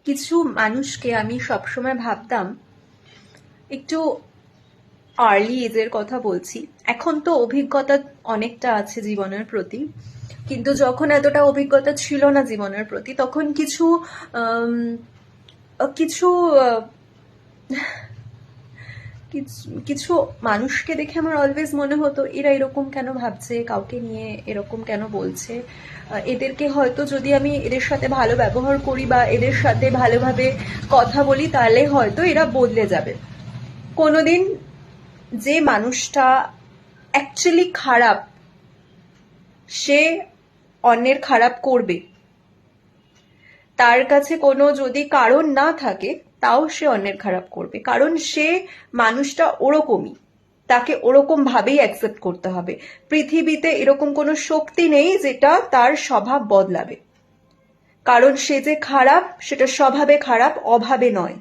কিছু মানুষকে আমি সবসময় ভাবতাম একটু আর্লি এজের কথা বলছি। এখন তো অভিজ্ঞতা অনেকটা আছে জীবনের প্রতি, কিন্তু যখন এতটা অভিজ্ঞতা ছিল না জীবনের প্রতি, তখন কিছু আম, কিছু আহ, কিছু মানুষকে দেখে আমার অলওয়েজ মনে হতো এরা এরকম কেন ভাবছে, কাউকে নিয়ে এরকম কেন বলছে। এদেরকে হয়তো যদি আমি এদের সাথে ভালো ব্যবহার করি বা এদের সাথে ভালোভাবে কথা বলি, তাহলে হয়তো এরা বদলে যাবে। কোনোদিন যে মানুষটা অ্যাকচুয়ালি খারাপ, সে অন্যের খারাপ করবে, তার কাছে কোনো যদি কারণ না থাকে তাও সে অন্যের খারাপ করবে, কারণ সে মানুষটা ওরকমই, তাকে ওরকম ভাবেই অ্যাকসেপ্ট করতে হবে। পৃথিবীতে এরকম কোনো শক্তি নেই যেটা তার স্বভাব বদলাবে, কারণ সে যে খারাপ সেটা স্বভাবে খারাপ, অভাবে নয়।